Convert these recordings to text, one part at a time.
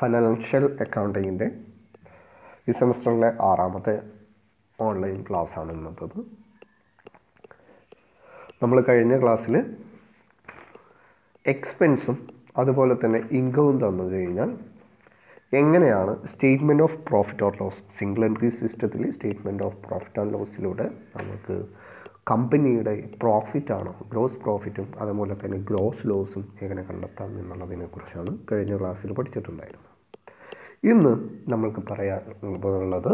Financial അക്കൗണ്ടിങ്ങിൻ്റെ ഈ സെമസ്റ്ററിലെ 6ാമത്തെ online ക്ലാസ്സാണ് ഇന്നത്തേത്. നമ്മൾ കഴിഞ്ഞ ക്ലാസ്സിൽ എക്സ്പെൻസും അതുപോലെ തന്നെ ഇൻകവും തന്നു കഴിഞ്ഞാൽ എങ്ങനെയാണ് statement of profit or loss, single entry സിസ്റ്റത്തിൽ സ്റ്റേറ്റ്മെൻറ്റ് ഓഫ് പ്രോഫിറ്റ് ആൻഡ് ലോസിലൂടെ നമുക്ക് കമ്പനിയുടെ പ്രോഫിറ്റാണോ ഗ്രോസ് പ്രോഫിറ്റും അതുപോലെ തന്നെ ഗ്രോസ് ലോസും എങ്ങനെ കണ്ടെത്താം എന്നുള്ളതിനെക്കുറിച്ചാണ് കഴിഞ്ഞ ക്ലാസ്സിൽ പഠിച്ചിട്ടുണ്ടായിരുന്നത്. ഇന്ന് നമ്മൾക്ക് പറയാനുള്ളത്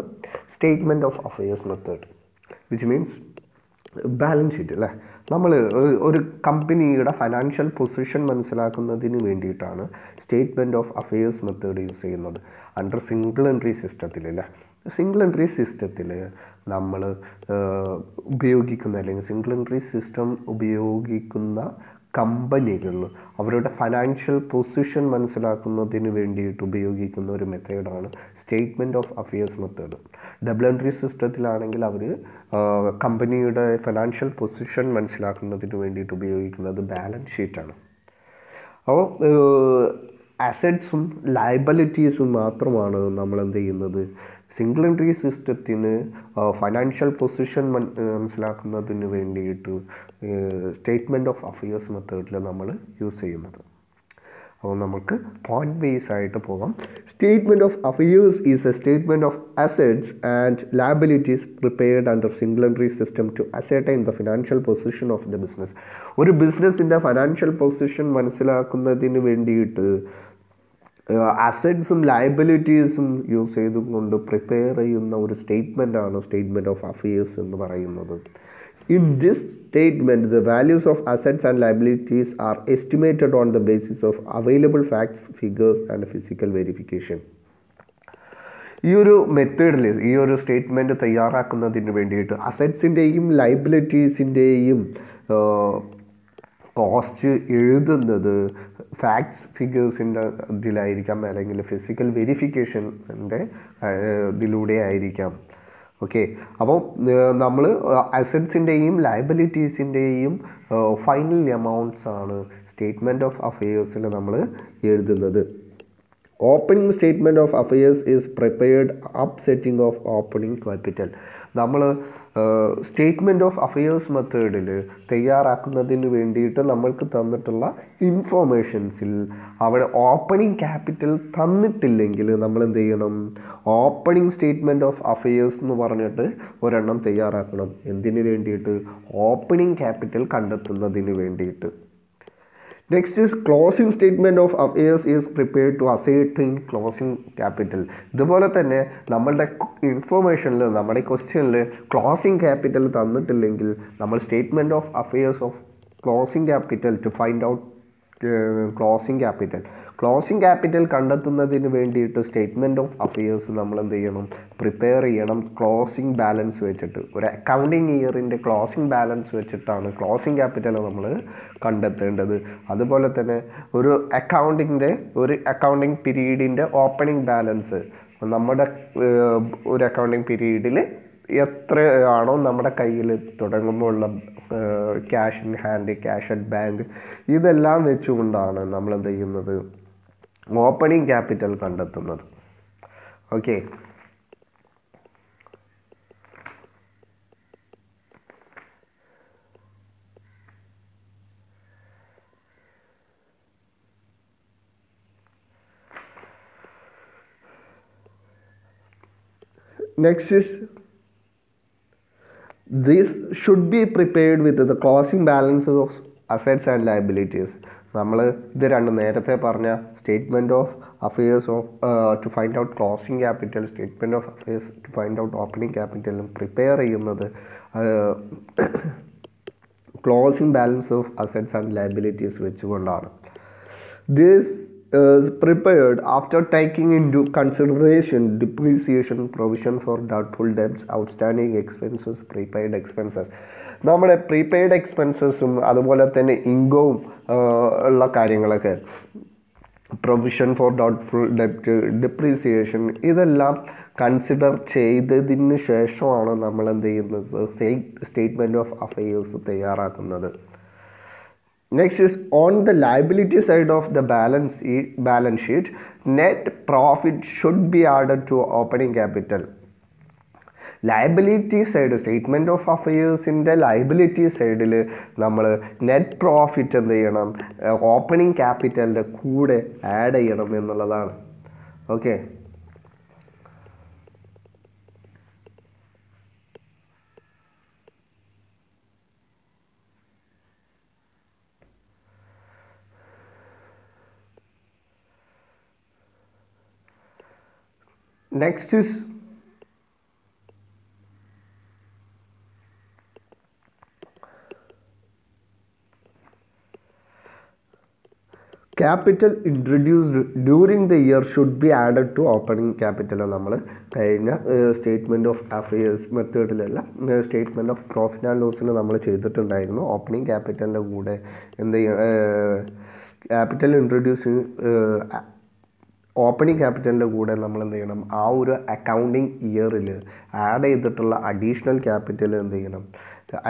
statement of affairs method, which means balance sheet അല്ലേ. നമ്മൾ ഒരു കമ്പനിയുടെ ഫൈനാൻഷ്യൽ പൊസിഷൻ മനസ്സിലാക്കുന്നതിന് വേണ്ടിയിട്ടാണ് statement of affairs method use ചെയ്യുന്നത് അണ്ടർ സിംഗിൾ എൻട്രി സിസ്റ്റത്തിൽ അല്ലേ. സിംഗിൾ എൻട്രി സിസ്റ്റത്തിൽ നമ്മൾ ഉപയോഗിക്കുന്ന അല്ലെങ്കിൽ സിംഗിൾ എൻട്രി സിസ്റ്റം ഉപയോഗിക്കുന്ന കമ്പനികൾ അവരുടെ ഫൈനാൻഷ്യൽ പൊസിഷൻ മനസ്സിലാക്കുന്നതിന് വേണ്ടിയിട്ട് ഉപയോഗിക്കുന്ന ഒരു മെത്തേഡാണ് statement of affairs method. Double entry സിസ്റ്റത്തിലാണെങ്കിൽ അവർ കമ്പനിയുടെ ഫൈനാൻഷ്യൽ പൊസിഷൻ മനസ്സിലാക്കുന്നതിന് വേണ്ടിയിട്ട് ഉപയോഗിക്കുന്നത് ബാലൻസ് ഷീറ്റാണ്. അപ്പോൾ അസറ്റ്സും ലയബിലിറ്റീസും മാത്രമാണ് നമ്മൾ എന്ത് ചെയ്യുന്നത്, സിംഗിൾ എൻട്രി സിസ്റ്റത്തിന് ഫൈനാൻഷ്യൽ പൊസിഷൻ മനസ്സിലാക്കുന്നതിന് വേണ്ടിയിട്ട് സ്റ്റേറ്റ്മെൻറ്റ് ഓഫ് അഫയേഴ്സ് മെത്തേഡിൽ നമ്മൾ യൂസ് ചെയ്യുന്നത്. അപ്പോൾ നമുക്ക് പോയിന്റ് ബേസ് ആയിട്ട് പോകാം. Statement of affairs is a statement of assets and liabilities prepared under single entry system to ascertain the financial position of the business. ഒരു ബിസിനസ്സിൻ്റെ ഫൈനാൻഷ്യൽ പൊസിഷൻ മനസ്സിലാക്കുന്നതിന് വേണ്ടിയിട്ട് അസറ്റ്സും ലയബിലിറ്റീസും യൂസ് ചെയ്തുകൊണ്ട് പ്രിപ്പയർ ചെയ്യുന്ന ഒരു സ്റ്റേറ്റ്മെൻറ്റാണ് സ്റ്റേറ്റ്മെൻറ്റ് ഓഫ് അഫയേഴ്സ് എന്ന് പറയുന്നത്. In this statement, the values of assets and liabilities are estimated on the basis of available facts, figures and physical verification. ഈ ഒരു മെത്തേഡിൽ ഈ ഒരു സ്റ്റേറ്റ്മെൻറ്റ് തയ്യാറാക്കുന്നതിന് വേണ്ടിയിട്ട് അസറ്റ്സിൻ്റെയും ലയബിലിറ്റീസിൻ്റെയും കോസ്റ്റ് എഴുതുന്നത് ഫാക്ട്സ് ഫിഗേഴ്സിൻ്റെ ഇതിലായിരിക്കാം, അല്ലെങ്കിൽ ഫിസിക്കൽ വെരിഫിക്കേഷൻ്റെ ഇതിലൂടെ ആയിരിക്കാം. ഓക്കെ, അപ്പോൾ നമ്മൾ അസറ്റ്സിൻ്റെയും ലയബിലിറ്റീസിൻ്റെയും ഫൈനൽ എമൗണ്ട്സ് ആണ് സ്റ്റേറ്റ്മെൻറ്റ് ഓഫ് അഫയേഴ്സിൽ നമ്മൾ എഴുതുന്നത്. Opening statement of affairs is prepared up setting of opening capital. നമ്മൾ സ്റ്റേറ്റ്മെൻറ്റ് ഓഫ് അഫയേഴ്സ് മെത്തേഡിൽ തയ്യാറാക്കുന്നതിന് വേണ്ടിയിട്ട് നമ്മൾക്ക് തന്നിട്ടുള്ള ഇൻഫോർമേഷൻസിൽ അവിടെ ഓപ്പണിംഗ് ക്യാപിറ്റൽ തന്നിട്ടില്ലെങ്കിൽ നമ്മൾ എന്ത് ചെയ്യണം, ഓപ്പണിംഗ് സ്റ്റേറ്റ്മെൻറ്റ് ഓഫ് അഫയേഴ്സ് എന്ന് പറഞ്ഞിട്ട് ഒരെണ്ണം തയ്യാറാക്കണം. എന്തിനു വേണ്ടിയിട്ട്? ഓപ്പണിംഗ് ക്യാപിറ്റൽ കണ്ടെത്തുന്നതിന് വേണ്ടിയിട്ട്. Next is closing statement of affairs is prepared to ascertain closing capital. ഇതുപോലെ തന്നെ നമ്മളുടെ ഇൻഫോർമേഷനിൽ നമ്മുടെ ക്വസ്റ്റ്യനിൽ ക്ലോസിംഗ് ക്യാപിറ്റൽ തന്നിട്ടില്ലെങ്കിൽ നമ്മൾ statement of affairs of closing capital to find out closing capital കണ്ടെത്തുന്നതിന് വേണ്ടിയിട്ട് സ്റ്റേറ്റ്മെൻറ്റ് ഓഫ് അഫയേഴ്സ് നമ്മൾ എന്ത് ചെയ്യണം, പ്രിപ്പയർ ചെയ്യണം. ക്ലോസിംഗ് ബാലൻസ് വെച്ചിട്ട് ഒരു അക്കൗണ്ടിങ് ഇയറിൻ്റെ ക്ലോസിംഗ് ബാലൻസ് വെച്ചിട്ടാണ് ക്ലോസിംഗ് ക്യാപിറ്റൽ നമ്മൾ കണ്ടെത്തേണ്ടത്. അതുപോലെ തന്നെ ഒരു അക്കൗണ്ടിങ് പീരീഡിൻ്റെ ഓപ്പണിംഗ് ബാലൻസ് നമ്മുടെ ഒരു അക്കൗണ്ടിങ് പീരീഡിൽ എത്രയാണോ നമ്മുടെ കയ്യിൽ തുടങ്ങുമ്പോൾ ഉള്ള cash in hand, cash at bank, ഇതെല്ലാം വെച്ചുകൊണ്ടാണ് നമ്മൾ എന്ത് ചെയ്യുന്നത്, ഓപ്പണിംഗ് ക്യാപിറ്റൽ കണ്ടെത്തുന്നത്. Okay, next is this should be prepared with the closing balances of assets and liabilities. നമ്മൾ ഇത് രണ്ടും നേരത്തെ പറഞ്ഞ statement of affairs of to find out closing capital, statement of affairs to find out opening ക്യാപിറ്റലും prepare ചെയ്യുന്നത് closing balance of assets and liabilities വെച്ചുകൊണ്ടാണ്. This prepared after taking into consideration depreciation, provision for doubtful debts, outstanding expenses, prepaid expenses. നമ്മുടെ prepaid എക്സ്പെൻസസും അതുപോലെ തന്നെ ഇൻകവും ഉള്ള കാര്യങ്ങളൊക്കെ, provision for doubtful ഡെപ്റ്റ്, depreciation, ഇതെല്ലാം consider ചെയ്തതിന് ശേഷമാണ് നമ്മൾ എന്ത് ചെയ്യുന്നത്, സ്റ്റേറ്റ്മെൻറ്റ് ഓഫ് അഫയേഴ്സ് തയ്യാറാക്കുന്നത്. Next is on the liability side of the balance sheet, net profit should be added to opening capital. Liability side statement of അഫയേഴ്സിൻ്റെ ലയബിലിറ്റി സൈഡിൽ നമ്മൾ നെറ്റ് പ്രോഫിറ്റ് എന്ത് ചെയ്യണം, ഓപ്പണിംഗ് ക്യാപിറ്റലിൻ്റെ കൂടെ ആഡ് ചെയ്യണം എന്നുള്ളതാണ്. Okay, next is capital introduced during the year should be added to opening capital. നമ്മൾ കഴിഞ്ഞ സ്റ്റേറ്റ്മെൻറ്റ് ഓഫ് അഫയേഴ്സ് മെത്തേഡിലല്ല, സ്റ്റേറ്റ്മെൻറ്റ് ഓഫ് പ്രോഫിറ്റ് ആൻഡ് ലോസിൽ നമ്മൾ ചെയ്തിട്ടുണ്ടായിരുന്നു. ഓപ്പണിംഗ് ക്യാപിറ്റലിൻ്റെ കൂടെ എന്ത് ക്യാപിറ്റൽ ഇൻട്രൊഡ്യൂസ് ഓപ്പണിംഗ് ക്യാപിറ്റലിൻ്റെ കൂടെ നമ്മൾ എന്ത് ചെയ്യണം, ആ ഒരു അക്കൗണ്ടിങ് ഇയറിൽ ആഡ് ചെയ്തിട്ടുള്ള അഡീഷണൽ ക്യാപിറ്റൽ എന്ത് ചെയ്യണം,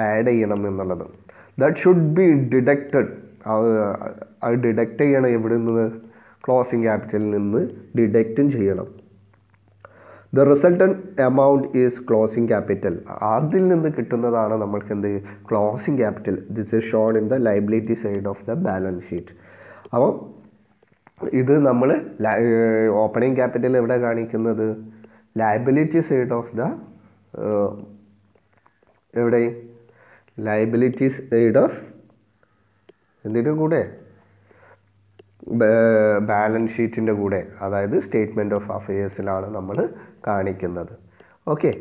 ആഡ് ചെയ്യണം എന്നുള്ളത്. That should be deducted. അത് ഡിഡക്റ്റ് ചെയ്യണം എവിടെ നിന്ന്, ക്ലോസിംഗ് ക്യാപിറ്റലിൽ നിന്ന് ഡിഡക്റ്റും ചെയ്യണം. The resultant amount is closing capital. അതിൽ നിന്ന് കിട്ടുന്നതാണ് നമ്മൾക്ക് എന്ത്, closing capital. This is shown in the liability side of the balance sheet. അപ്പോൾ ഇത് നമ്മൾ ഓപ്പണിംഗ് ക്യാപിറ്റൽ എവിടെ കാണിക്കുന്നത്, ലയബിലിറ്റി സൈഡ് ഓഫ് ദ എവിടെ, ലയബിലിറ്റി സൈഡ് ഓഫ് എന്തിൻ്റെ കൂടെ, ബാലൻസ് ഷീറ്റിൻ്റെ കൂടെ, അതായത് സ്റ്റേറ്റ്മെൻറ്റ് ഓഫ് അഫയേഴ്സിലാണ് നമ്മൾ കാണിക്കുന്നത്. Okay,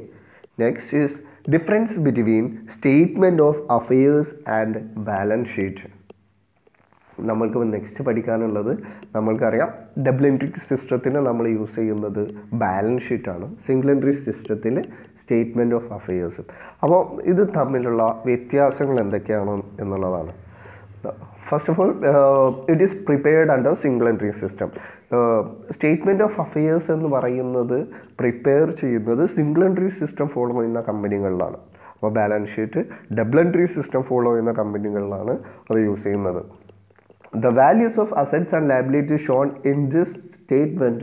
next is difference between statement of affairs and balance sheet. നമ്മൾക്ക് നെക്സ്റ്റ് പഠിക്കാനുള്ളത്, നമ്മൾക്കറിയാം ഡബിൾ എൻട്രി സിസ്റ്റത്തിന് നമ്മൾ യൂസ് ചെയ്യുന്നത് ബാലൻസ് ഷീറ്റാണ്, സിംഗിൾ എൻട്രി സിസ്റ്റത്തിൽ സ്റ്റേറ്റ്മെൻറ്റ് ഓഫ് അഫയേഴ്സ്. അപ്പോൾ ഇത് തമ്മിലുള്ള വ്യത്യാസങ്ങൾ എന്തൊക്കെയാണ് എന്നുള്ളതാണ്. First of all, it is prepared under single entry system. Statement of affairs എന്ന് പറയുന്നത് പ്രിപ്പയർ ചെയ്യുന്നത് സിംഗിൾ എൻട്രി സിസ്റ്റം ഫോളോ ചെയ്യുന്ന കമ്പനികളിലാണ്. അപ്പോൾ balance sheet double entry system follow ചെയ്യുന്ന കമ്പനികളിലാണ് അത് യൂസ് ചെയ്യുന്നത്. The values of assets and liabilities shown in this statement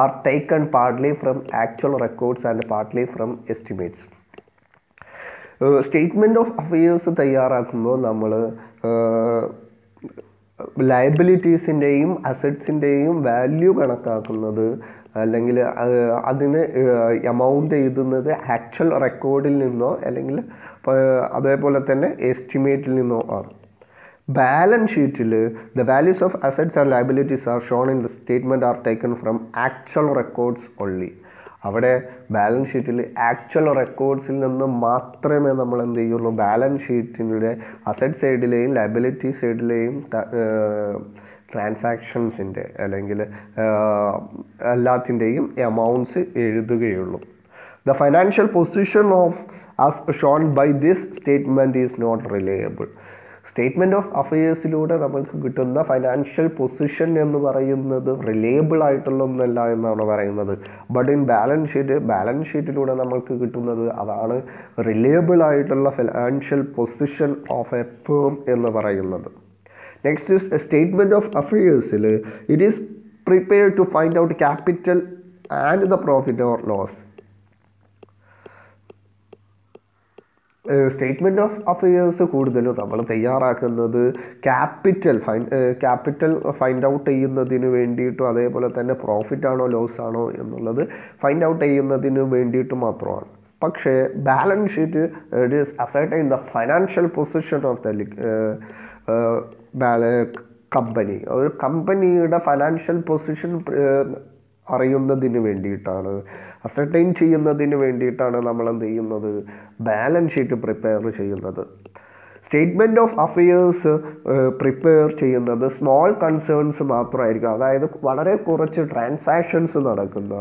are taken partly from actual records and partly from estimates. Statement of affairs തയ്യാറാക്കുമ്പോൾ നമ്മൾ ലയബിലിറ്റീസിൻ്റെയും അസറ്റ്സിൻ്റെയും value കണക്കാക്കുന്നത്, അല്ലെങ്കിൽ അതിന് amount എഴുതുന്നത് actual റെക്കോർഡിൽ നിന്നോ അല്ലെങ്കിൽ അതേപോലെ തന്നെ എസ്റ്റിമേറ്റിൽ നിന്നോ ആണ്. ബാലൻസ് ഷീറ്റിൽ the values of assets and liabilities are shown in the statement are taken from actual records only. അവിടെ ബാലൻസ് ഷീറ്റിൽ ആക്ച്വൽ റെക്കോർഡ്സിൽ നിന്ന് മാത്രമേ നമ്മൾ എന്ത് ചെയ്യുള്ളൂ, ബാലൻസ് ഷീറ്റിൻ്റെ അസറ്റ് സൈഡിലെയും ലയബിലിറ്റി സൈഡിലെയും ട്രാൻസാക്ഷൻസിൻ്റെ അല്ലെങ്കിൽ എല്ലാത്തിൻ്റെയും amounts എഴുതുകയുള്ളൂ. The financial position of as shown by this statement is not reliable. Statement of അഫയേഴ്സിലൂടെ നമുക്ക് കിട്ടുന്ന ഫൈനാൻഷ്യൽ പൊസിഷൻ എന്ന് പറയുന്നത് റിലയബിൾ ആയിട്ടുള്ളൊന്നല്ല എന്നാണ് പറയുന്നത്. ബട്ട് ഇൻ ബാലൻസ് ഷീറ്റിലൂടെ നമുക്ക് കിട്ടുന്നത് അതാണ് റിലയബിൾ ആയിട്ടുള്ള financial position of a firm എന്ന് പറയുന്നത്. നെക്സ്റ്റ് ഇസ് സ്റ്റേറ്റ്മെൻറ്റ് ഓഫ് അഫയേഴ്സിൽ it is prepared to find out capital and the profit or loss. Statement of affairs കൂടുതലും നമ്മൾ തയ്യാറാക്കുന്നത് ക്യാപിറ്റൽ ഫൈൻഡ് ഔട്ട് ചെയ്യുന്നതിന് വേണ്ടിയിട്ടും അതേപോലെ തന്നെ പ്രോഫിറ്റ് ആണോ ലോസ് ആണോ എന്നുള്ളത് ഫൈൻഡ് ഔട്ട് ചെയ്യുന്നതിന് വേണ്ടിയിട്ട് മാത്രമാണ്. പക്ഷേ balance sheet it is ascertain the financial position of the company. ഒരു കമ്പനിയുടെ ഫൈനാൻഷ്യൽ പൊസിഷൻ അറിയുന്നതിന് വേണ്ടിയിട്ടാണ്, അസർട്ടൈൻ ചെയ്യുന്നതിന് വേണ്ടിയിട്ടാണ് നമ്മൾ എന്ത് ചെയ്യുന്നത്, ബാലൻസ് ഷീറ്റ് പ്രിപ്പയർ ചെയ്യുന്നത്. സ്റ്റേറ്റ്മെൻറ്റ് ഓഫ് അഫയേഴ്സ് പ്രിപ്പയർ ചെയ്യുന്നത് സ്മോൾ കൺസേൺസ് മാത്രമായിരിക്കും. അതായത് വളരെ കുറച്ച് ട്രാൻസാക്ഷൻസ് നടക്കുന്ന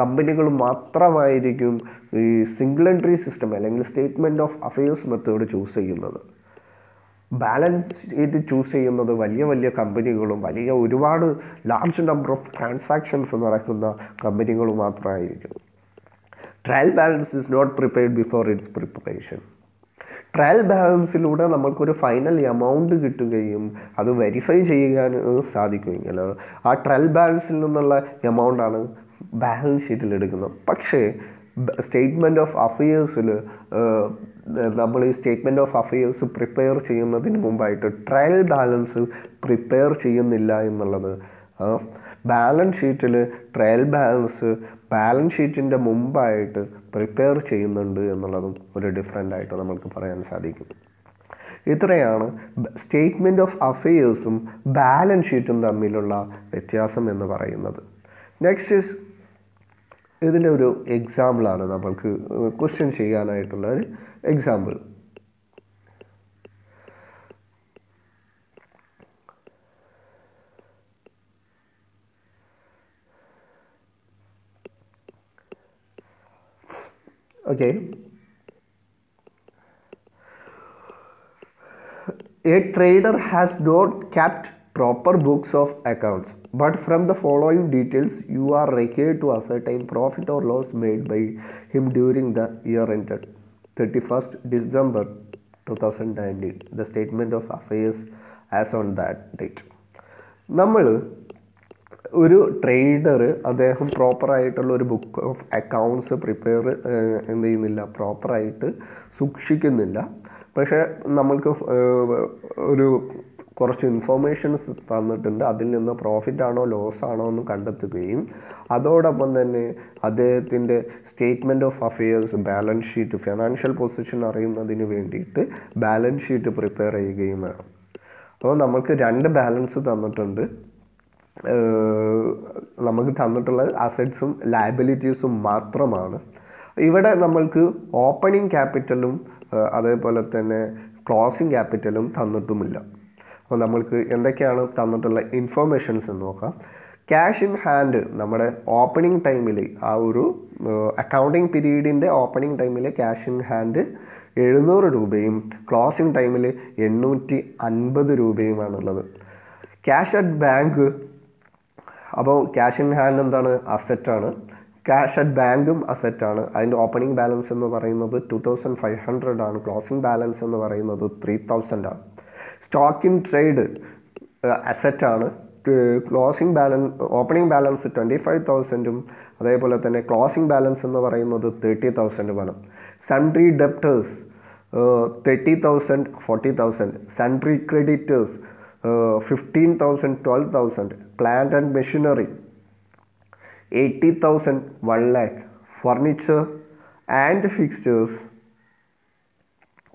കമ്പനികൾ മാത്രമായിരിക്കും ഈ സിംഗിൾ എൻട്രി സിസ്റ്റം അല്ലെങ്കിൽ statement of affairs method choose ചെയ്യുന്നത്. ബാലൻസ് ഷീറ്റ് ചൂസ് ചെയ്യുന്നത് വലിയ വലിയ കമ്പനികളും ഒരുപാട് ലാർജ് നമ്പർ ഓഫ് ട്രാൻസാക്ഷൻസ് നടക്കുന്ന കമ്പനികൾ മാത്രമായിരിക്കും. Trial balance is not prepared before its preparation. Trial ബാലൻസിലൂടെ നമ്മൾക്കൊരു ഫൈനൽ എമൗണ്ട് കിട്ടുകയും അത് വെരിഫൈ ചെയ്യാൻ സാധിക്കുമെങ്കിൽ ആ ട്രയൽ ബാലൻസിൽ നിന്നുള്ള എമൗണ്ടാണ് ബാലൻസ് ഷീറ്റിൽ എടുക്കുന്നത്. പക്ഷേ സ്റ്റേറ്റ്മെൻറ്റ് ഓഫ് അഫയേഴ്സിൽ നമ്മൾ ഈ സ്റ്റേറ്റ്മെൻറ്റ് ഓഫ് അഫയേഴ്സ് പ്രിപ്പയർ ചെയ്യുന്നതിന് മുമ്പായിട്ട് ട്രയൽ ബാലൻസ് പ്രിപ്പയർ ചെയ്യുന്നില്ല എന്നുള്ളത്, ബാലൻസ് ഷീറ്റിൽ ട്രയൽ ബാലൻസ് ഷീറ്റിൻ്റെ മുമ്പായിട്ട് പ്രിപ്പയർ ചെയ്യുന്നുണ്ട് എന്നുള്ളതും ഒരു ഡിഫറെൻ്റ് ആയിട്ട് നമുക്ക് പറയാൻ സാധിക്കും. ഇത്രയാണ് സ്റ്റേറ്റ്മെൻറ്റ് ഓഫ് അഫയേഴ്സും ബാലൻസ് ഷീറ്റും തമ്മിലുള്ള വ്യത്യാസം എന്ന് പറയുന്നത്. നെക്സ്റ്റ് ഈസ് ഇതിൻ്റെ ഒരു എക്സാമ്പിളാണ് നമ്മൾക്ക് ക്വസ്റ്റ്യൻ ചെയ്യാനായിട്ടുള്ള ഒരു example. Okay. A trader has not kept proper books of accounts, but from the following details you are required to ascertain profit or loss made by him during the year ended 31st December 2019. The statement of affairs as on that date. നമ്മൾ ഒരു trader അദ്ദേഹം പ്രോപ്പറായിട്ടുള്ള ഒരു book of accounts prepare എന്ത് ചെയ്യുന്നില്ല, പ്രോപ്പറായിട്ട് സൂക്ഷിക്കുന്നില്ല. പക്ഷേ നമ്മൾക്ക് ഒരു കുറച്ച് ഇൻഫോർമേഷൻസ് തന്നിട്ടുണ്ട്, അതിൽ നിന്ന് പ്രോഫിറ്റ് ആണോ ലോസ് ആണോ എന്ന് കണ്ടെത്തുകയും അതോടൊപ്പം തന്നെ അദ്ദേഹത്തിൻ്റെ statement of affairs, balance sheet, financial position അറിയുന്നതിന് വേണ്ടിയിട്ട് ബാലൻസ് ഷീറ്റ് പ്രിപ്പയർ ചെയ്യുകയും വേണം. അപ്പോൾ നമുക്ക് 2 ബാലൻസ് തന്നിട്ടുണ്ട്. നമുക്ക് തന്നിട്ടുള്ളത് അസറ്റ്സും ലയബിലിറ്റീസും മാത്രമാണ്. ഇവിടെ നമ്മൾക്ക് ഓപ്പണിംഗ് ക്യാപിറ്റലും അതേപോലെ തന്നെ ക്ലോസിംഗ് ക്യാപിറ്റലും തന്നിട്ടുമില്ല. അപ്പോൾ നമ്മൾക്ക് എന്തൊക്കെയാണ് തന്നിട്ടുള്ള ഇൻഫോർമേഷൻസ് എന്ന് നോക്കാം. ക്യാഷ് ഇൻ ഹാൻഡ് നമ്മുടെ ഓപ്പണിംഗ് ടൈമിൽ, ആ ഒരു അക്കൗണ്ടിങ് പീരീഡിൻ്റെ ഓപ്പണിംഗ് ടൈമിൽ ക്യാഷ് ഇൻ ഹാൻഡ് 700 രൂപയും ക്ലോസിംഗ് ടൈമിൽ 850 രൂപയുമാണുള്ളത്. ക്യാഷ് അറ്റ് ബാങ്ക്, അപ്പോൾ ക്യാഷ് ഇൻ ഹാൻഡ് എന്താണ്, അസറ്റാണ്. ക്യാഷ് അറ്റ് ബാങ്കും അസറ്റാണ്. അതിൻ്റെ ഓപ്പണിംഗ് ബാലൻസ് എന്ന് പറയുന്നത് 2500 ആണ്. ക്ലോസിംഗ് ബാലൻസ് എന്ന് പറയുന്നത് 3000 ആണ്. സ്റ്റോക്ക് ഇൻ ട്രേഡ് അസറ്റാണ്. ക്ലോസിംഗ് ബാലൻസ്, ഓപ്പണിംഗ് ബാലൻസ് 25,000ഉം അതേപോലെ തന്നെ ക്ലോസിംഗ് ബാലൻസ് എന്ന് പറയുന്നത് 30,000ഉമാണ്. Sundry debtors 30,000, 40,000. Sundry creditors 15,000, 12,000. Plant and machinery 80,000, 1 lakh. Furniture and fixtures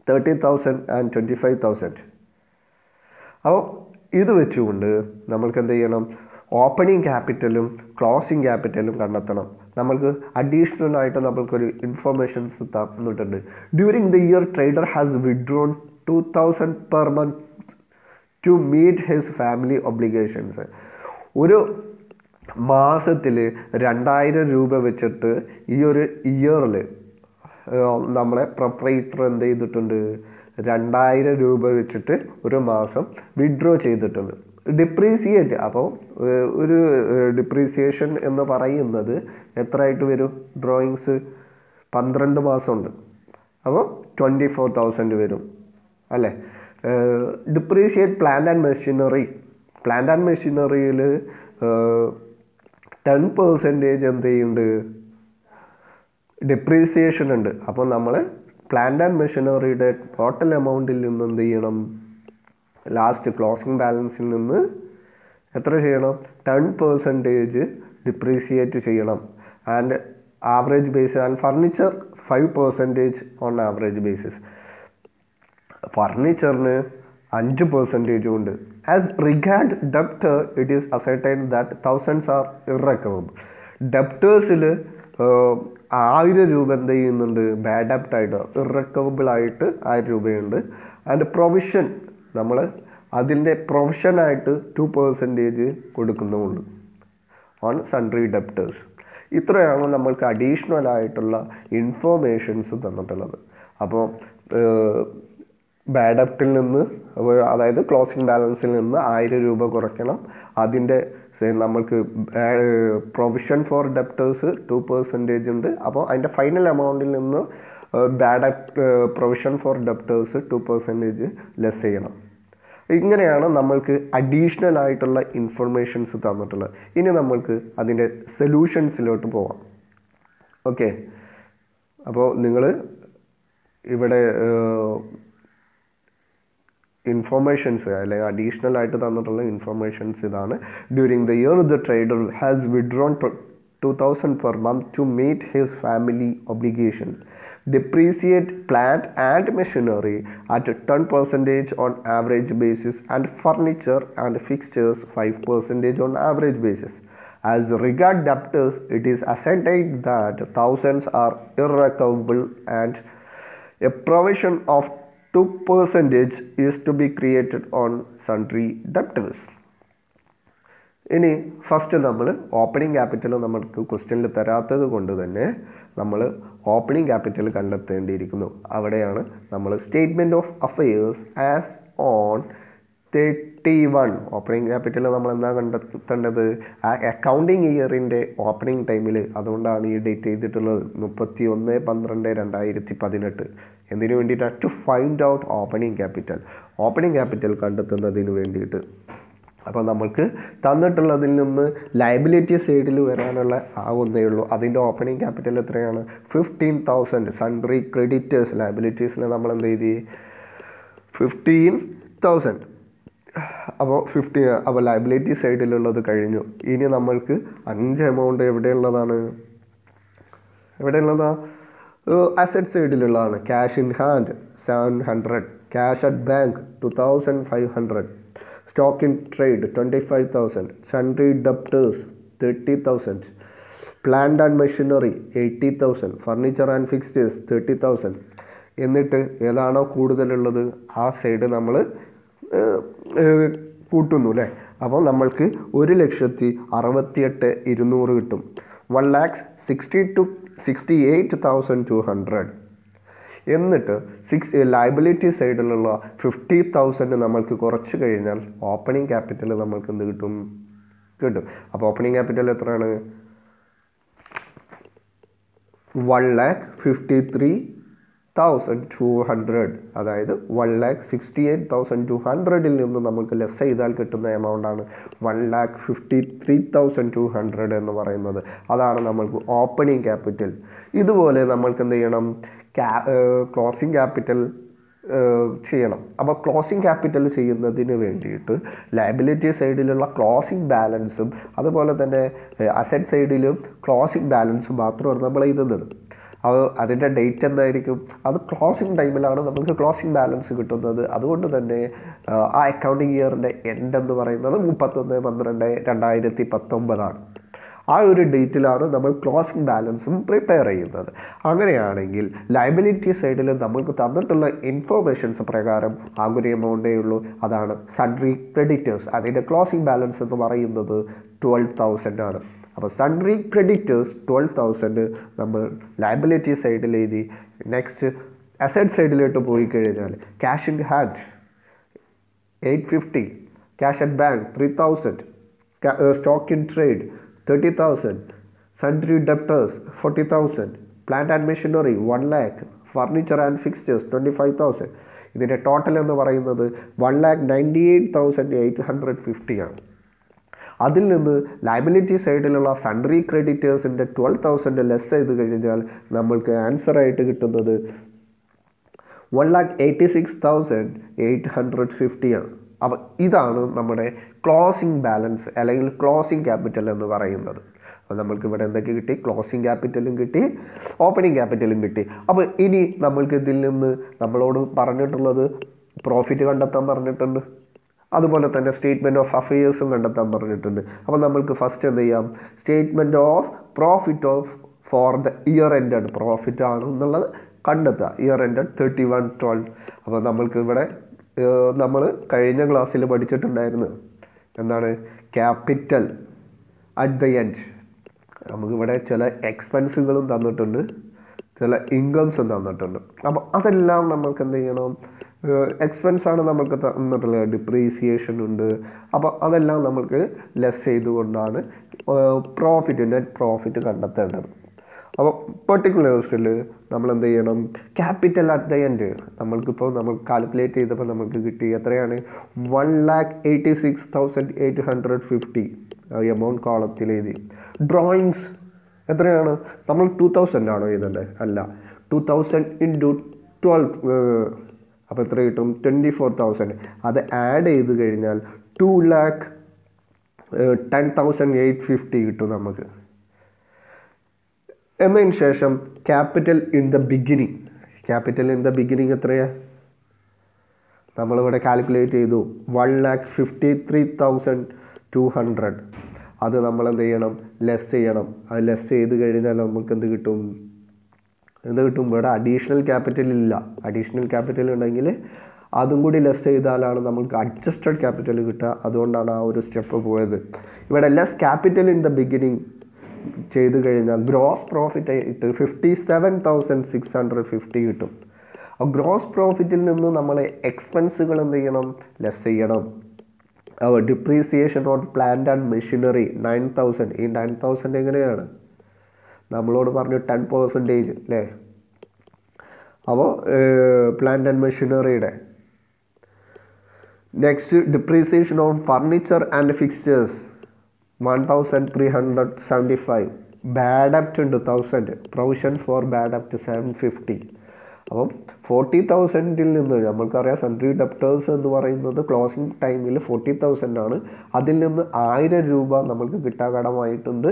30,000 and 25,000. അപ്പോൾ ഇത് വെച്ചുകൊണ്ട് നമ്മൾക്ക് എന്ത് ചെയ്യണം, ഓപ്പണിംഗ് ക്യാപിറ്റലും ക്ലോസിംഗ് ക്യാപിറ്റലും കണ്ടെത്തണം. നമ്മൾക്ക് അഡീഷണൽ ആയിട്ട് നമ്മൾക്കൊരു ഇൻഫോർമേഷൻസ് തന്നിട്ടുണ്ട്. During the year trader has withdrawn 2,000 per month to meet his family obligations. ഒരു മാസത്തിൽ 2000 രൂപ വെച്ചിട്ട് ഈ ഒരു ഇയറിൽ നമ്മളെ പ്രൊപ്പറേറ്റർ എന്ത് ചെയ്തിട്ടുണ്ട്, 2000 രൂപ വെച്ചിട്ട് ഒരു മാസം വിഡ്രോ ചെയ്തിട്ടുണ്ട്. ഡിപ്രീസിയേറ്റ്, അപ്പോൾ ഒരു ഡിപ്രീസിയേഷൻ എന്ന് പറയുന്നത് എത്രയായിട്ട് വരും, ഡ്രോയിങ്സ് 12 മാസമുണ്ട്, അപ്പോൾ 24,000 വരും അല്ലേ. ഡിപ്രീഷിയേറ്റ് പ്ലാന്റ് ആൻഡ് മെഷീനറിയിൽ 10% എന്ത് ചെയ്യുന്നുണ്ട്, ഡിപ്രീസിയേഷൻ ഉണ്ട്. അപ്പോൾ നമ്മൾ പ്ലാന്റ് ആൻഡ് മെഷീനറിയുടെ ടോട്ടൽ എമൗണ്ടിൽ നിന്ന് എന്ത് ചെയ്യണം, ലാസ്റ്റ് ക്ലോസിംഗ് ബാലൻസിൽ നിന്ന് എത്ര ചെയ്യണം, 10% ഡിപ്രീസിയേറ്റ് ചെയ്യണം. And average basis. And furniture 5% on average basis. ഫർണിച്ചറിന് 5% ഉണ്ട്. As regard debtor it is ascertained that thousands are irrecoverable. ഡെപ്റ്റേഴ്സിൽ 1000 രൂപ എന്ത് ചെയ്യുന്നുണ്ട്, ബാഡ് ഡെപ്റ്റായിട്ട് ഇറക്കവബിൾ ആയിട്ട് 1000 രൂപയുണ്ട്. ആൻഡ് പ്രൊവിഷൻ, നമ്മൾ അതിൻ്റെ പ്രൊവിഷനായിട്ട് 2% കൊടുക്കുന്നുമുണ്ട് ഓൺ സൺട്രി ഡെപ്റ്റേഴ്സ്. ഇത്രയാണ് നമ്മൾക്ക് അഡീഷണൽ ആയിട്ടുള്ള ഇൻഫോർമേഷൻസ് തന്നിട്ടുള്ളത്. അപ്പോൾ ബാഡ് ഡെപ്റ്റിൽ നിന്ന്, അതായത് ക്ലോസിംഗ് ബാലൻസിൽ നിന്ന് 1000 രൂപ കുറയ്ക്കണം. അതിൻ്റെ നമ്മൾക്ക് പ്രൊവിഷൻ ഫോർ ഡെപ്റ്റേഴ്സ് 2% ഉണ്ട്. അപ്പോൾ അതിൻ്റെ ഫൈനൽ എമൗണ്ടിൽ നിന്ന് bad provision for debtors 2% less ചെയ്യണം. ഇങ്ങനെയാണ് നമ്മൾക്ക് അഡീഷണൽ ആയിട്ടുള്ള ഇൻഫർമേഷൻസ് തന്നിട്ടുള്ളത്. ഇനി നമ്മൾക്ക് അതിൻ്റെ സൊല്യൂഷൻസിലോട്ട് പോവാം. ഓക്കെ, അപ്പോൾ നിങ്ങൾ ഇവിടെ ഇൻഫർമേഷൻസ് അല്ലെങ്കിൽ അഡീഷണൽ ആയിട്ട് തന്നിട്ടുള്ള ഇൻഫർമേഷൻസ് ഇതാണ്. During the year the trader has withdrawn 2000 per month to meet his family obligation. Depreciate plant and machinery at 10% on average basis and furniture and fixtures 5% on average basis. As regard debtors, it is ascertained that thousands are irrecoverable and a provision of 2% is to be created on sundry debtors. ഇനി first നമ്മൾ opening capital നമ്മൾക്ക് ക്വസ്റ്റ്യനിൽ തരാത്തത് കൊണ്ട് തന്നെ നമ്മൾ opening capital കണ്ടെത്തേണ്ടിയിരിക്കുന്നു. അവിടെയാണ് നമ്മൾ statement of affairs as on 31 opening capital നമ്മൾ എന്താ കണ്ടെത്തേണ്ടത്? ആ അക്കൗണ്ടിങ് ഇയറിൻ്റെ ഓപ്പണിംഗ് ടൈമിൽ, അതുകൊണ്ടാണ് ഈ ഡേറ്റ് ചെയ്തിട്ടുള്ളത് 31/12/2018. എന്തിനു വേണ്ടിയിട്ടാണ്? To find out opening capital. Opening capital കണ്ടെത്തുന്നതിന് വേണ്ടിയിട്ട്. അപ്പോൾ നമുക്ക് തന്നിട്ടുള്ളതിൽ നിന്ന് ലയബിലിറ്റി സൈഡിൽ വരാനുള്ള ഒന്നേ ഉള്ളൂ. അതിൻ്റെ ഓപ്പണിംഗ് ക്യാപിറ്റൽ എത്രയാണ്? 15,000. സൺട്രി ക്രെഡിറ്റേഴ്സ് ലയബിലിറ്റീസിൽ നമ്മൾ എന്ത് ചെയ്തി? 15,000. അപ്പോൾ ലയബിലിറ്റി സൈഡിലുള്ളത് കഴിഞ്ഞു. ഇനി നമ്മൾക്ക് 5 എമൗണ്ട് എവിടെയുള്ളതാണ്? അസറ്റ് സൈഡിലുള്ളതാണ്. Cash in hand 700, cash at bank 2,500, stock in trade 25,000, sundry debtors 30,000, plant and machinery 80,000, furniture and fixtures 30,000. എന്നിട്ട് ഏതാണോ കൂടുതലുള്ളത് ആ സൈഡ് നമ്മൾ കൂട്ടുന്നു അല്ലേ? അപ്പോൾ നമ്മൾക്ക് 1,68,200 കിട്ടും. 1,68,200. എന്നിട്ട് ലയബിലിറ്റി സൈഡിലുള്ള 50,000 നമ്മൾക്ക് കുറച്ച് കഴിഞ്ഞാൽ ഓപ്പണിംഗ് ക്യാപിറ്റൽ നമ്മൾക്ക് എന്ത് കിട്ടും? അപ്പോൾ ഓപ്പണിംഗ് ക്യാപിറ്റൽ എത്രയാണ്? 1,53,200. അതായത് 1,68,200 നിന്ന് നമുക്ക് ലെസ് ചെയ്താൽ കിട്ടുന്ന എമൗണ്ടാണ് 1,53,200 എന്ന് പറയുന്നത്. അതാണ് നമ്മൾക്ക് ഓപ്പണിംഗ് ക്യാപിറ്റൽ. ഇതുപോലെ നമ്മൾക്ക് എന്ത് ചെയ്യണം? ക്ലോസിംഗ് ക്യാപിറ്റൽ ചെയ്യണം. അപ്പോൾ ക്ലോസിംഗ് ക്യാപിറ്റൽ ചെയ്യുന്നതിന് വേണ്ടിയിട്ട് ലയബിലിറ്റി സൈഡിലുള്ള ക്ലോസിംഗ് ബാലൻസും അതുപോലെ തന്നെ അസറ്റ് സൈഡിലും ക്ലോസിംഗ് ബാലൻസും മാത്രമാണ് നമ്മൾ എഴുതുന്നത്. അതിൻ്റെ ഡേറ്റ് എന്തായിരിക്കും? അത് ക്ലോസിംഗ് ടൈമിലാണ് നമുക്ക് ക്ലോസിംഗ് ബാലൻസ് കിട്ടുന്നത്. അതുകൊണ്ട് തന്നെ ആ അക്കൗണ്ടിങ് ഇയറിൻ്റെ എൻഡ് എന്ന് പറയുന്നത് 31/12/2019. ആ ഒരു ഡേറ്റിലാണ് നമ്മൾ ക്ലോസിംഗ് ബാലൻസും പ്രിപ്പയർ ചെയ്യുന്നത്. അങ്ങനെയാണെങ്കിൽ ലയബിലിറ്റി സൈഡിൽ നമ്മൾക്ക് തന്നിട്ടുള്ള ഇൻഫോർമേഷൻസ് പ്രകാരം ആകെ എമൗണ്ടേ ഉള്ളൂ. അതാണ് സൺട്രി ക്രെഡിറ്റേഴ്സ്. അതിൻ്റെ ക്ലോസിംഗ് ബാലൻസ് എന്ന് പറയുന്നത് 12,000 ആണ്. അപ്പോൾ സൺട്രി ക്രെഡിറ്റേഴ്സ് 12,000 നമ്മൾ ലയബിലിറ്റി സൈഡിൽ എഴുതി. നെക്സ്റ്റ് അസറ്റ് സൈഡിലോട്ട് പോയി കഴിഞ്ഞാൽ cash in hand 850, cash at bank 3,000, stock in trade 30,000, sundry debtors 40,000, plant and machinery 1 lakh, furniture and fixtures 25,000. ഇതിൻ്റെ ടോട്ടൽ എന്ന് പറയുന്നത് 1,98,850 ആണ്. അതിൽ നിന്ന് ലയബിലിറ്റി സൈഡിലുള്ള സൺട്രി ക്രെഡിറ്റേഴ്സിൻ്റെ 12,000 ലെസ് ചെയ്ത് കഴിഞ്ഞാൽ നമ്മൾക്ക് ആൻസർ ആയിട്ട് കിട്ടുന്നത് 1,86,850 ആണ്. അപ്പോൾ ഇതാണ് നമ്മുടെ ക്ലോസിംഗ് ബാലൻസ് അല്ലെങ്കിൽ ക്ലോസിംഗ് ക്യാപിറ്റൽ എന്ന് പറയുന്നത്. അപ്പോൾ നമ്മൾക്ക് ഇവിടെ എന്തൊക്കെ കിട്ടി? ക്ലോസിംഗ് ക്യാപിറ്റലും കിട്ടി, ഓപ്പണിംഗ് ക്യാപിറ്റലും കിട്ടി. അപ്പോൾ ഇനി നമ്മൾക്ക് ഇതിൽ നിന്ന് നമ്മളോട് പറഞ്ഞിട്ടുള്ളത് പ്രോഫിറ്റ് കണ്ടെത്താൻ പറഞ്ഞിട്ടുണ്ട്. അതുപോലെ തന്നെ സ്റ്റേറ്റ്മെൻറ്റ് ഓഫ് അഫയേഴ്സും കണ്ടെത്താൻ പറഞ്ഞിട്ടുണ്ട്. അപ്പോൾ നമ്മൾക്ക് ഫസ്റ്റ് എന്ത് ചെയ്യാം? Statement of profit for the year ended profit ആണ് എന്നുള്ളത് കണ്ടെത്തുക. Year ended 31/12. അപ്പോൾ നമ്മൾക്ക് ഇവിടെ നമ്മൾ കഴിഞ്ഞ ക്ലാസ്സിൽ പഠിച്ചിട്ടുണ്ടായിരുന്നു എന്താണ്? Capital at the end. നമുക്കിവിടെ ചില എക്സ്പെൻസുകളും തന്നിട്ടുണ്ട്, ചില ഇൻകംസും തന്നിട്ടുണ്ട്. അപ്പോൾ അതെല്ലാം നമ്മൾക്ക് എന്ത് ചെയ്യണം? എക്സ്പെൻസാണ് നമ്മൾക്ക് തന്നിട്ടുള്ളത്, ഡിപ്രീസിയേഷൻ ഉണ്ട്. അപ്പോൾ അതെല്ലാം നമ്മൾക്ക് ലെസ് ചെയ്തുകൊണ്ടാണ് നെറ്റ് പ്രോഫിറ്റ് കണ്ടെത്തേണ്ടത്. അപ്പോൾ പെർട്ടിക്കുലേഴ്സിൽ നമ്മൾ എന്ത് ചെയ്യണം, ക്യാപിറ്റൽ അറ്റ് ദ എൻഡ് നമ്മൾ കാൽക്കുലേറ്റ് ചെയ്തപ്പോൾ നമുക്ക് കിട്ടി എത്രയാണ്, 1,86,850 എമൗണ്ട് കോളത്തിൽ എഴുതി. ഡ്രോയിങ്സ് എത്രയാണ്, നമ്മൾ 2,000 ആണോ എഴുതേണ്ടത്? അല്ല, 2,000 ഇൻറ്റു 12, അപ്പോൾ എത്ര കിട്ടും, 24,000. അത് ആഡ് ചെയ്ത് കഴിഞ്ഞാൽ 2,10,850 കിട്ടും നമുക്ക്. എന്നതിന് ശേഷം ക്യാപിറ്റൽ ഇൻ ദ ബിഗിനിങ് എത്രയാണ്, നമ്മളിവിടെ കാൽക്കുലേറ്റ് ചെയ്തു 1,53,200. അത് നമ്മൾ എന്ത് ചെയ്യണം, ലെസ് ചെയ്യണം. അത് ലെസ് ചെയ്ത് കഴിഞ്ഞാൽ നമുക്ക് എന്ത് കിട്ടും, ഇവിടെ അഡീഷണൽ ക്യാപിറ്റൽ ഇല്ല. അഡീഷണൽ ക്യാപിറ്റൽ ഉണ്ടെങ്കിൽ അതും കൂടി ലെസ് ചെയ്താലാണ് നമുക്ക് അഡ്ജസ്റ്റഡ് ക്യാപിറ്റൽ കിട്ടുക. അതുകൊണ്ടാണ് ആ ഒരു സ്റ്റെപ്പ് പോയത്. ഇവിടെ less capital in the beginning ചെയ്ത് കഴിഞ്ഞാൽ ഗ്രോസ് പ്രോഫിറ്റ് ആയിട്ട് 57,650 കിട്ടും. അപ്പോൾ ഗ്രോസ് പ്രോഫിറ്റിൽ നിന്ന് നമ്മൾ എക്സ്പെൻസുകൾ എന്ത് ചെയ്യണം, ലെസ് ചെയ്യണം. Depreciation on plant and machinery 9,000. ഈ 9,000 എങ്ങനെയാണ്, നമ്മളോട് പറഞ്ഞു 10% അല്ലേ. അപ്പോൾ പ്ലാന്റ് ആൻഡ് മെഷീനറിയുടെ next depreciation on furniture and fixtures 1,375. Bad debt ഉണ്ട് 1,000. Provision for bad debt 750. അപ്പം 40,000 നിന്ന് നമ്മൾക്കറിയാം സൺട്രി ഡെപ്റ്റേഴ്സ് എന്ന് പറയുന്നത് ക്ലോസിംഗ് ടൈമിൽ 40,000 ആണ്. അതിൽ നിന്ന് 1,000 രൂപ നമുക്ക് കിട്ടാൻ കടമായിട്ടുണ്ട്.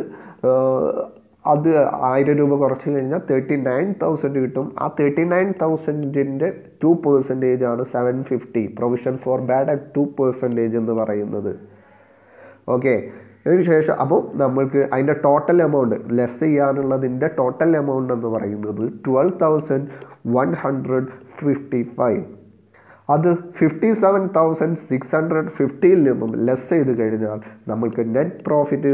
അത് 1,000 രൂപ കുറച്ച് കഴിഞ്ഞാൽ 39,000 കിട്ടും. ആ 39,000-ൻ്റെ 2% ആണ് 750. പ്രൊവിഷൻ ഫോർ ബാഡ് അറ്റ് 2% എന്ന് പറയുന്നത്. ഓക്കെ, അതിനുശേഷം അപ്പോൾ നമ്മൾക്ക് അതിൻ്റെ ടോട്ടൽ എമൗണ്ട് ലെസ് ചെയ്യാനുള്ളതിൻ്റെ ടോട്ടൽ എമൗണ്ട് എന്ന് പറയുന്നത് 12,155. അത് 57,650-ൽ നിന്നും ലെസ് ചെയ്ത് കഴിഞ്ഞാൽ നമ്മൾക്ക് നെറ്റ് പ്രോഫിറ്റ്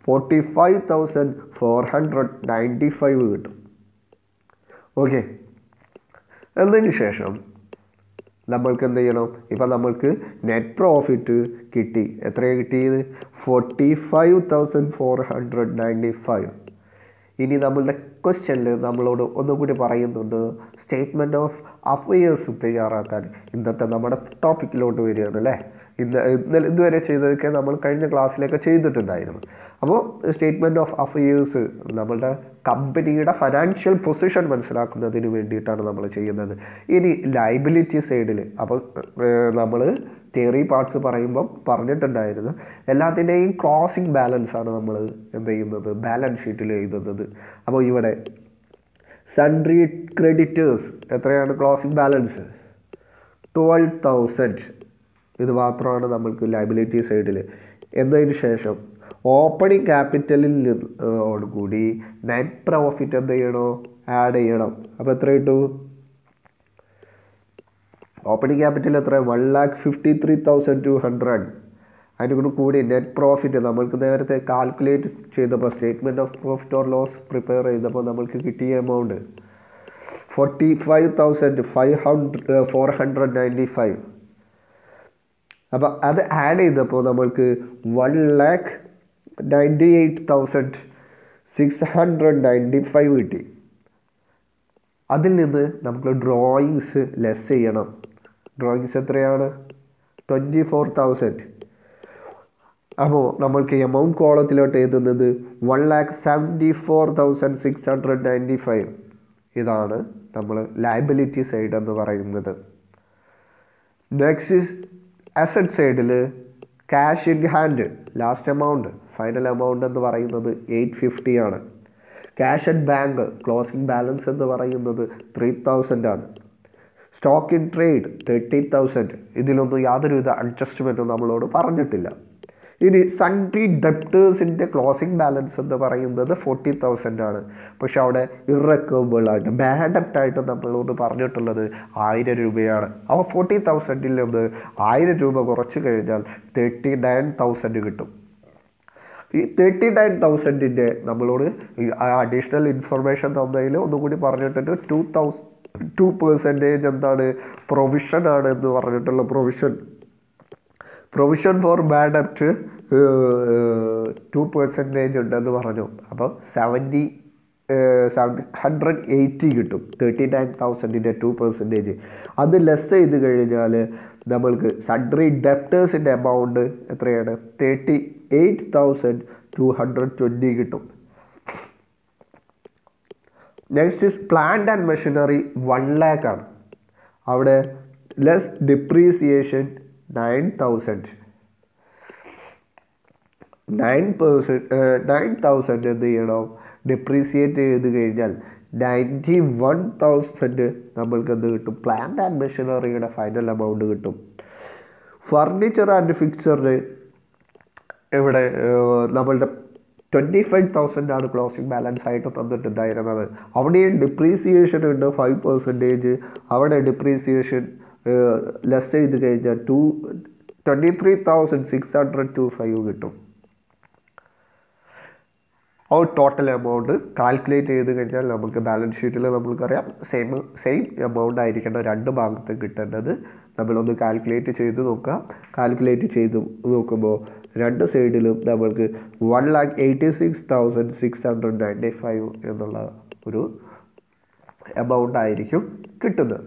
45,495 കിട്ടും. ഓക്കെ, എന്നതിന് ശേഷം നമ്മൾക്ക് എന്ത് ചെയ്യണം, ഇപ്പം നമ്മൾക്ക് നെറ്റ് പ്രോഫിറ്റ് കിട്ടി. എത്രയാണ് കിട്ടിയത്, 45,495. ഇനി നമ്മളുടെ ക്വസ്റ്റ്യനിൽ നമ്മളോട് ഒന്നുകൂടി പറയുന്നുണ്ട് സ്റ്റേറ്റ്മെൻറ്റ് ഓഫ് അഫയേഴ്സ് തയ്യാറാക്കാൻ. ഇന്നത്തെ നമ്മുടെ ടോപ്പിക്കിലോട്ട് വരികയാണ് അല്ലേ. ഇതുവരെ ചെയ്തതൊക്കെ നമ്മൾ കഴിഞ്ഞ ക്ലാസ്സിലൊക്കെ ചെയ്തിട്ടുണ്ടായിരുന്നു. അപ്പോൾ സ്റ്റേറ്റ്മെൻറ്റ് ഓഫ് അഫയേഴ്സ് നമ്മളുടെ കമ്പനിയുടെ ഫൈനാൻഷ്യൽ പൊസിഷൻ മനസ്സിലാക്കുന്നതിന് വേണ്ടിയിട്ടാണ് നമ്മൾ ചെയ്യുന്നത്. ഇനി ലയബിലിറ്റി സൈഡിൽ അപ്പോൾ നമ്മൾ തിയറി പാർട്സ് പറയുമ്പം പറഞ്ഞിട്ടുണ്ടായിരുന്നു എല്ലാത്തിൻ്റെയും ക്ലോസിംഗ് ബാലൻസ് ആണ് നമ്മൾ എന്ത് ചെയ്യുന്നത്, ബാലൻസ് ഷീറ്റിൽ എഴുതുന്നത്. അപ്പോൾ ഇവിടെ സൺട്രി ക്രെഡിറ്റേഴ്സ് എത്രയാണ് ക്ലോസിംഗ് ബാലൻസ്, 12,000. ഇത് മാത്രമാണ് നമ്മൾക്ക് ലയബിലിറ്റി സൈഡിൽ. എന്നതിന് ശേഷം ഓപ്പണിംഗ് ക്യാപിറ്റലിൽ കൂടി നെറ്റ് പ്രോഫിറ്റ് എന്ത് ചെയ്യണോ, ആഡ് ചെയ്യണം. അപ്പോൾ എത്ര കിട്ടും, ഓപ്പണിംഗ് ക്യാപിറ്റൽ എത്ര, 1,53,200. അതിന് കൂടി നെറ്റ് പ്രോഫിറ്റ് നമ്മൾക്ക് നേരത്തെ കാൽക്കുലേറ്റ് ചെയ്തപ്പോൾ statement of profit or loss prepare ചെയ്തപ്പോൾ നമ്മൾക്ക് കിട്ടിയ എമൗണ്ട് 45,495. അപ്പോൾ അത് ആഡ് ചെയ്തപ്പോൾ നമ്മൾക്ക് 1,98,695 കിട്ടി. അതിൽ നിന്ന് നമുക്ക് ഡ്രോയിങ്സ് ലെസ് ചെയ്യണം. ഡ്രോയിങ്സ് എത്രയാണ്, 24,000. അപ്പോൾ നമ്മൾക്ക് എമൗണ്ട് കോളത്തിലോട്ട് എഴുതുന്നത് 1,74,695. ഇതാണ് നമ്മൾ ലയബിലിറ്റി സൈഡ് എന്ന് പറയുന്നത്. നെക്സ്റ്റ് അസറ്റ് സൈഡിൽ cash in hand last amount final amount എന്ന് പറയുന്നത് 850 ആണ്. Cash at bank closing balance എന്ന് പറയുന്നത് 3,000 ആണ്. Stock in trade 30,000. ഇതിലൊന്നും യാതൊരുവിധ അഡ്ജസ്റ്റ്മെൻറ്റും നമ്മളോട് പറഞ്ഞിട്ടില്ല. ഇനി സൺട്രി ഡെപ്റ്റേഴ്സിൻ്റെ ക്ലോസിംഗ് ബാലൻസ് എന്ന് പറയുന്നത് 40,000 ആണ്. പക്ഷെ അവിടെ ഇറക്കബിൾ ആയിട്ട് ബാഡ് ഡെപ്റ്റായിട്ട് നമ്മളോട് പറഞ്ഞിട്ടുള്ളത് 1,000 രൂപയാണ്. അപ്പോൾ 40,000-ൽ നിന്ന് 1,000 രൂപ കുറച്ച് കഴിഞ്ഞാൽ 39,000 കിട്ടും. ഈ 39,000-ൻ്റെ നമ്മളോട് അഡീഷണൽ ഇൻഫർമേഷൻ തന്നതിൽ ഒന്നുകൂടി പറഞ്ഞിട്ടുണ്ട് 2% എന്താണ്, പ്രൊവിഷനാണ് എന്ന് പറഞ്ഞിട്ടുള്ള പ്രൊവിഷൻ ഫോർ ബാഡ് ഡെപ്റ്റ് 2% ഉണ്ടെന്ന് പറഞ്ഞു. അപ്പോൾ 70 780 കിട്ടും. 39,000ൻ്റെ 2%. അത് ലെസ് ചെയ്ത് കഴിഞ്ഞാൽ നമ്മൾക്ക് സഡ്രി ഡെപ്റ്റേഴ്സിൻ്റെ എമൗണ്ട് എത്രയാണ്? 38,220 കിട്ടും. Next is plant and machinery 1 lakh ആണ്. അവിടെ ലെസ് ഡിപ്രീസിയേഷൻ 9,000 എന്ത് ചെയ്യണം? ഡിപ്രീസിയേറ്റ് ചെയ്ത് കഴിഞ്ഞാൽ 91,000 നമ്മൾക്ക് എന്ത് കിട്ടും? പ്ലാന്റ് ആൻഡ് മെഷീനറിയുടെ ഫൈനൽ എമൗണ്ട് കിട്ടും. ഫർണിച്ചർ ആൻഡ് ഫിക്ചറിന് ഇവിടെ നമ്മളുടെ 25,000 ആണ് ക്ലോസിംഗ് ബാലൻസ് ആയിട്ട് തന്നിട്ടുണ്ടായിരുന്നത്. അവിടെയും ഡിപ്രീസിയേഷൻ ഉണ്ട് 5%. അവിടെ ഡിപ്രീസിയേഷൻ ലെസ് ചെയ്ത് കഴിഞ്ഞാൽ 23,625 കിട്ടും. ആ ടോട്ടൽ എമൗണ്ട് കാൽക്കുലേറ്റ് ചെയ്ത് കഴിഞ്ഞാൽ നമുക്ക് ബാലൻസ് ഷീറ്റിൽ നമ്മൾക്കറിയാം സെയിം എമൗണ്ട് ആയിരിക്കണം രണ്ട് ഭാഗത്തും കിട്ടേണ്ടത്. നമ്മളൊന്ന് കാൽക്കുലേറ്റ് ചെയ്ത് നോക്കുക. കാൽക്കുലേറ്റ് ചെയ്ത് നോക്കുമ്പോൾ രണ്ട് സൈഡിലും നമ്മൾക്ക് 1,86,695 എന്നുള്ള ഒരു എമൗണ്ട് ആയിരിക്കും കിട്ടുന്നത്.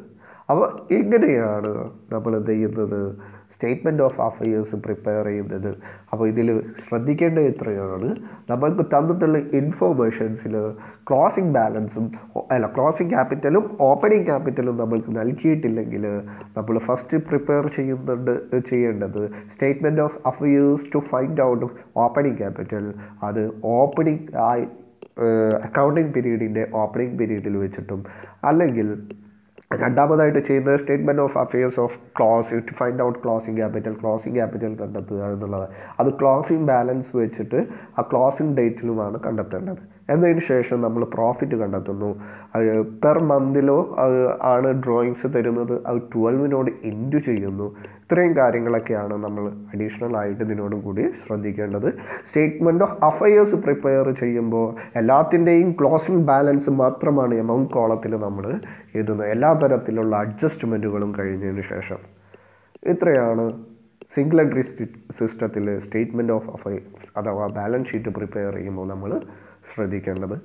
അപ്പോൾ ഇങ്ങനെയാണ് നമ്മൾ എന്ത് ചെയ്യുന്നത്? സ്റ്റേറ്റ്മെൻറ്റ് ഓഫ് അഫയേഴ്സ് പ്രിപ്പയർ ചെയ്യുന്നത്. അപ്പോൾ ഇതിൽ ശ്രദ്ധിക്കേണ്ടത് ഇത്രയാണ്, നമ്മൾക്ക് തന്നിട്ടുള്ള ഇൻഫോർമേഷൻസിൽ ക്ലോസിംഗ് ബാലൻസും ക്ലോസിംഗ് ക്യാപിറ്റലും ഓപ്പണിംഗ് ക്യാപിറ്റലും നമ്മൾക്ക് നൽകിയിട്ടില്ലെങ്കിൽ നമ്മൾ ഫസ്റ്റ് പ്രിപ്പയർ ചെയ്യേണ്ടത് statement of affairs to find out opening capital. അത് ഓപ്പണിംഗ് അക്കൗണ്ടിങ് പീരീഡിൻ്റെ ഓപ്പണിംഗ് പീരീഡിൽ വെച്ചിട്ടും, അല്ലെങ്കിൽ രണ്ടാമതായിട്ട് ചെയ്യുന്നത് statement of affairs of close to find out closing capital കണ്ടെത്തുക എന്നുള്ളത്. അത് ക്ലോസിംഗ് ബാലൻസ് വെച്ചിട്ട് ആ ക്ലോസിംഗ് ഡേറ്റിലുമാണ് കണ്ടെത്തേണ്ടത്. എന്നതിന് ശേഷം നമ്മൾ പ്രോഫിറ്റ് കണ്ടെത്തുന്നു. പെർ മന്തിലോ ആണ് ഡ്രോയിങ്സ് തരുന്നത്. അത് 12നോട് ഇൻറ്റു ചെയ്യുന്നു. ഇത്രയും കാര്യങ്ങളൊക്കെയാണ് നമ്മൾ അഡീഷണൽ ആയിട്ട് ഇതിനോടും കൂടി ശ്രദ്ധിക്കേണ്ടത്. സ്റ്റേറ്റ്മെൻറ്റ് ഓഫ് അഫയേഴ്സ് പ്രിപ്പയർ ചെയ്യുമ്പോൾ എല്ലാത്തിൻ്റെയും ക്ലോസിംഗ് ബാലൻസ് മാത്രമാണ് എമൗണ്ട് കോളത്തിൽ നമ്മൾ എഴുതുന്നത്. എല്ലാ തരത്തിലുള്ള അഡ്ജസ്റ്റ്മെൻറ്റുകളും കഴിഞ്ഞതിന് ശേഷം. ഇത്രയാണ് സിംഗിൾ എൻട്രി സിസ്റ്റത്തിൽ സ്റ്റേറ്റ്മെൻറ്റ് ഓഫ് അഫയേഴ്സ് അഥവാ ബാലൻസ് ഷീറ്റ് പ്രിപ്പയർ ചെയ്യുമ്പോൾ നമ്മൾ ശ്രദ്ധിക്കേണ്ടത്.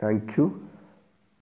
Thank you.